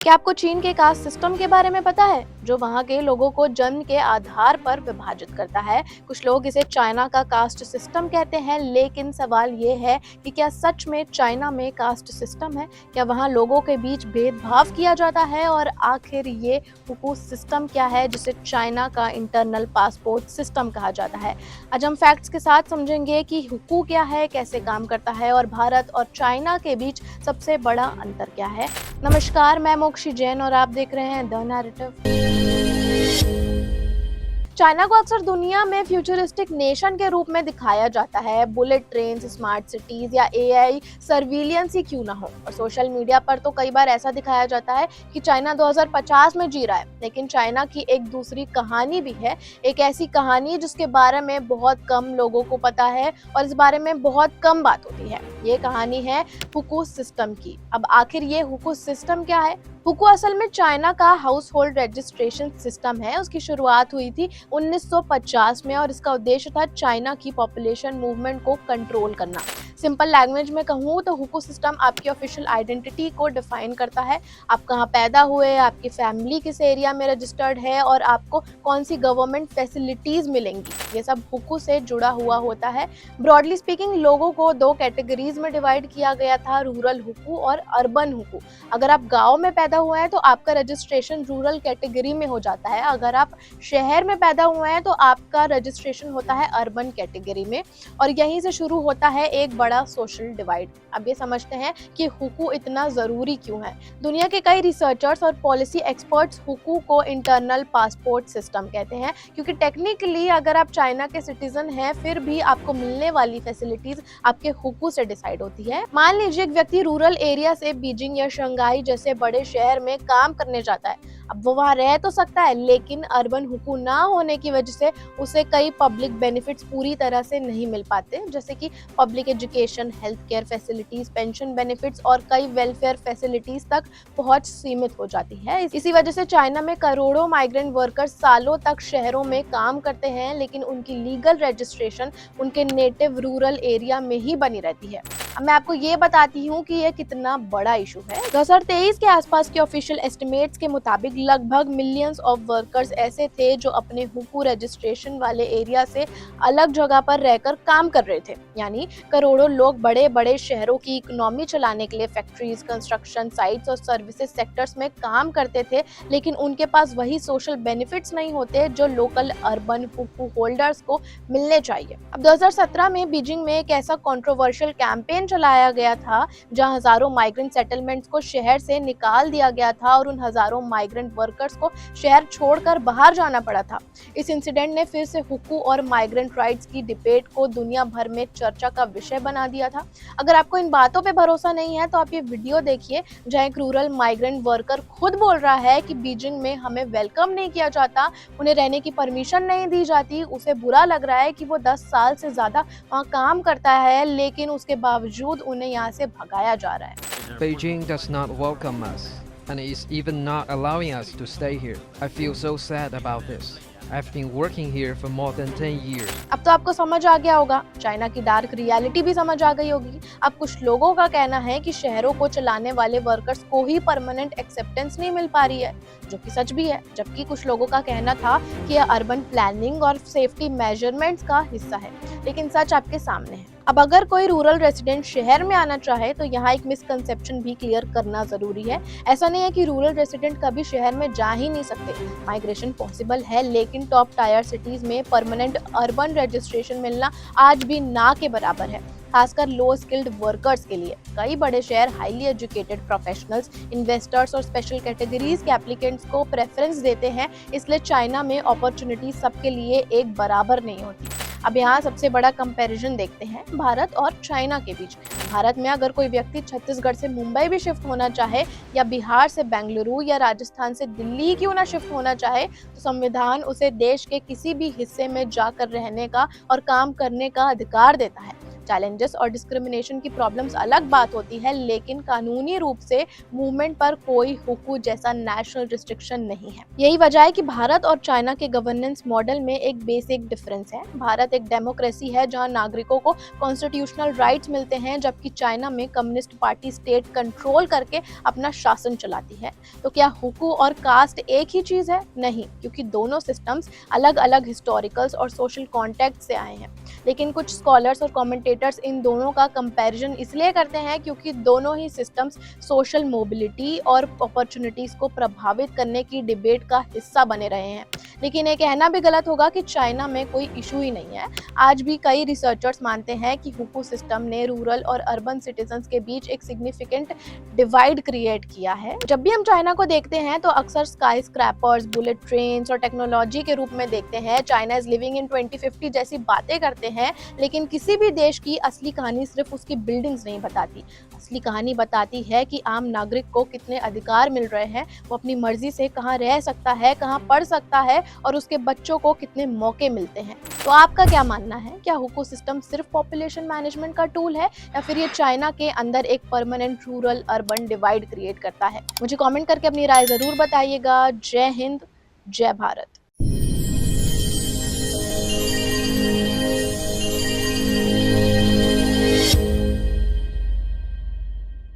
क्या आपको चीन के कास्ट सिस्टम के बारे में पता है, जो वहाँ के लोगों को जन्म के आधार पर विभाजित करता है? कुछ लोग इसे चाइना का कास्ट सिस्टम कहते हैं, लेकिन सवाल ये है कि क्या सच में चाइना में कास्ट सिस्टम है? क्या वहाँ लोगों के बीच भेदभाव किया जाता है? और आखिर ये हुकू सिस्टम क्या है, जिसे चाइना का इंटरनल पासपोर्ट सिस्टम कहा जाता है? आज हम फैक्ट्स के साथ समझेंगे कि हुकू क्या है, कैसे काम करता है और भारत और चाइना के बीच सबसे बड़ा अंतर क्या है। नमस्कार, मैं मोक्षी जैन और आप देख रहे हैं द नैरेटिव। चाइना को अक्सर दुनिया में फ्यूचरिस्टिक नेशन के रूप में दिखाया जाता है। बुलेट ट्रेन, स्मार्ट सिटीज या एआई सर्विलियंस ही क्यों ना हो, और सोशल मीडिया पर तो कई बार ऐसा दिखाया जाता है कि चाइना 2050 में जी रहा है। लेकिन चाइना की एक दूसरी कहानी भी है, एक ऐसी कहानी जिसके बारे में बहुत कम लोगों को पता है और इस बारे में बहुत कम बात होती है। ये कहानी है हुकू सिस्टम की। अब आखिर ये हुकू सिस्टम क्या है? हुकू असल में चाइना का हाउस होल्ड रजिस्ट्रेशन सिस्टम है। उसकी शुरुआत हुई थी 1950 में और इसका उद्देश्य था चाइना की पॉपुलेशन मूवमेंट को कंट्रोल करना। सिंपल लैंग्वेज में कहूँ तो हुकू सिस्टम आपकी ऑफिशियल आइडेंटिटी को डिफाइन करता है। आप कहाँ पैदा हुए, आपकी फैमिली किस एरिया में रजिस्टर्ड है और आपको कौन सी गवर्नमेंट फैसिलिटीज मिलेंगी, ये सब हुकू से जुड़ा हुआ होता है। ब्रॉडली स्पीकिंग लोगों को दो कैटेगरीज में डिवाइड किया गया था, रूरल हुकू और अर्बन हुकू। अगर आप गाँव में पैदा हुए हैं तो आपका रजिस्ट्रेशन रूरल कैटेगरी में हो जाता है। अगर आप शहर में पैदा हुए हैं तो आपका रजिस्ट्रेशन होता है अर्बन कैटेगरी में। और यहीं से शुरू होता है एक बड़ा सोशल डिवाइड। अब ये समझते हैं कि हुकू इतना जरूरी क्यों है। दुनिया के कई रिसर्चर्स और पॉलिसी एक्सपर्ट्स हुकू को इंटरनल पासपोर्ट सिस्टम कहते हैं, क्योंकि टेक्निकली अगर आप चाइना के सिटीजन हैं फिर भी आपको मिलने वाली फैसिलिटीज आपके हुकू से डिसाइड होती है। मान लीजिए एक व्यक्ति रूरल एरिया से बीजिंग या शंघाई जैसे बड़े शहर में काम करने जाता है। अब वो वहाँ रह तो सकता है, लेकिन अर्बन हुकू ना होने की वजह से उसे कई पब्लिक बेनिफिट्स पूरी तरह से नहीं मिल पाते, जैसे कि public education, health care facilities, pension benefits और कई वेलफेयर फैसिलिटीज तक पहुंच सीमित हो जाती है। इसी वजह से चाइना में करोड़ों माइग्रेंट वर्कर्स सालों तक शहरों में काम करते हैं, लेकिन उनकी लीगल रजिस्ट्रेशन उनके नेटिव रूरल एरिया में ही बनी रहती है। अब मैं आपको ये बताती हूँ कि यह कितना बड़ा इशू है। 2023 के आसपास के ऑफिशियल एस्टिमेट्स के मुताबिक लगभग मिलियंस ऑफ वर्कर्स ऐसे थे जो अपने हुकू रजिस्ट्रेशन वाले एरिया से अलग जगह पर रहकर काम कर रहे थे। यानी करोड़ों लोग बड़े बड़े शहरों की इकोनॉमी चलाने के लिए फैक्ट्रीज, कंस्ट्रक्शन साइट्स और सर्विसेज सेक्टर्स में काम करते थे, लेकिन उनके पास वही सोशल बेनिफिट्स नहीं होते जो लोकल अर्बन हुकू होल्डर्स को मिलने चाहिए। अब 2017 में बीजिंग में एक ऐसा कंट्रोवर्शियल कैंपेन चलाया गया था जहां हजारों माइग्रेंट सेटलमेंट्स को शहर से निकाल दिया गया था और उन हजारों माइग्रेंट वर्कर्स को शहर छोड़कर बाहर जाना पड़ा था। इस इंसिडेंट ने फिर से हुकू और माइग्रेंट राइट्स की डिबेट को दुनिया भर में चर्चा का विषय बना दिया था। अगर आपको इन बातों पे भरोसा नहीं है तो आप ये वीडियो देखिए, जहां एक रूरल माइग्रेंट वर्कर खुद बोल रहा है कि बीजिंग में हमें वेलकम नहीं किया जाता, उन्हें रहने की परमिशन नहीं दी जाती। उसे बुरा लग रहा है कि वो 10 साल से ज्यादा वहाँ काम करता है, लेकिन उसके बावजूद उन्हें यहाँ से भगाया जा रहा है। Beijing does not welcome us and is even not allowing us to stay here. I feel so sad about this. I've been working here for more than 10 years. अब तो आपको समझ आ गया होगा, चाइना की डार्क रियलिटी भी समझ आ गई होगी। अब कुछ लोगों का कहना है कि शहरों को चलाने वाले वर्कर्स को ही परमानेंट एक्सेप्टेंस नहीं मिल पा रही है, जो कि सच भी है। जबकि कुछ लोगों का कहना था कि यह अर्बन प्लानिंग और सेफ्टी मेजरमेंट्स का हिस्सा है, लेकिन सच आपके सामने है। अब अगर कोई रूरल रेसिडेंट शहर में आना चाहे तो यहाँ एक मिसकंसेप्शन भी क्लियर करना जरूरी है। ऐसा नहीं है कि रूरल रेसिडेंट कभी शहर में जा ही नहीं सकते। माइग्रेशन पॉसिबल है, लेकिन टॉप टायर सिटीज में परमानेंट अर्बन रजिस्ट्रेशन मिलना आज भी ना के बराबर है, खासकर लो स्किल्ड वर्कर्स के लिए। कई बड़े शहर हाईली एजुकेटेड प्रोफेशनल्स, इन्वेस्टर्स और स्पेशल कैटेगरीज के एप्लीकेंट्स को प्रेफरेंस देते हैं, इसलिए चाइना में अपॉर्चुनिटी सबके लिए एक बराबर नहीं होती। अब यहाँ सबसे बड़ा कंपैरिजन देखते हैं भारत और चाइना के बीच। भारत में अगर कोई व्यक्ति छत्तीसगढ़ से मुंबई भी शिफ्ट होना चाहे या बिहार से बेंगलुरु या राजस्थान से दिल्ली क्यों ना शिफ्ट होना चाहे, तो संविधान उसे देश के किसी भी हिस्से में जाकर रहने का और काम करने का अधिकार देता है, चैलेंजेस और डिस्क्रिमिनेशन की प्रॉब्लम्स अलग बात होती है, लेकिन कानूनी रूप से मूवमेंट पर कोई हुकू जैसा नेशनल रिस्ट्रिक्शन नहीं है। यही वजह है कि भारत और चाइना के गवर्नेंस मॉडल में एक बेसिक डिफरेंस है। भारत एक डेमोक्रेसी है जहां नागरिकों को कॉन्स्टिट्यूशनल राइट्स मिलते हैं, जबकि चाइना में कम्युनिस्ट पार्टी स्टेट कंट्रोल करके अपना शासन चलाती है। तो क्या हुकू और कास्ट एक ही चीज है? नहीं, क्योंकि दोनों सिस्टम्स अलग अलग हिस्टोरिकल्स और सोशल कॉन्टेक्स्ट से आए हैं। लेकिन कुछ स्कॉलर्स और कमेंटेटर्स इन दोनों का कंपैरिजन इसलिए करते हैं क्योंकि दोनों ही सिस्टम्स सोशल मोबिलिटी और अपॉर्चुनिटीज को प्रभावित करने की डिबेट का हिस्सा बने रहे हैं। लेकिन ये कहना भी गलत होगा कि चाइना में कोई इशू ही नहीं है। आज भी कई रिसर्चर्स मानते हैं कि हुकू सिस्टम ने रूरल और अर्बन सिटीजन्स के बीच एक सिग्निफिकेंट डिवाइड क्रिएट किया है। जब भी हम चाइना को देखते हैं तो अक्सर स्काई स्क्रैपर्स, बुलेट ट्रेन्स और टेक्नोलॉजी के रूप में देखते हैं। चाइना इज लिविंग इन 2050 जैसी बातें करते हैं, लेकिन किसी भी देश की असली कहानी सिर्फ उसकी बिल्डिंग्स नहीं बताती। असली कहानी बताती है कि आम नागरिक को कितने अधिकार मिल रहे हैं, वो अपनी मर्जी से कहाँ रह सकता है, कहाँ पढ़ सकता है और उसके बच्चों को कितने मौके मिलते हैं। तो आपका क्या मानना है? क्या हुकू सिस्टम सिर्फ पॉपुलेशन मैनेजमेंट का टूल है या फिर ये चाइना के अंदर एक permanent rural urban divide create करता है? मुझे कमेंट करके अपनी राय जरूर बताइएगा। जय हिंद, जय भारत।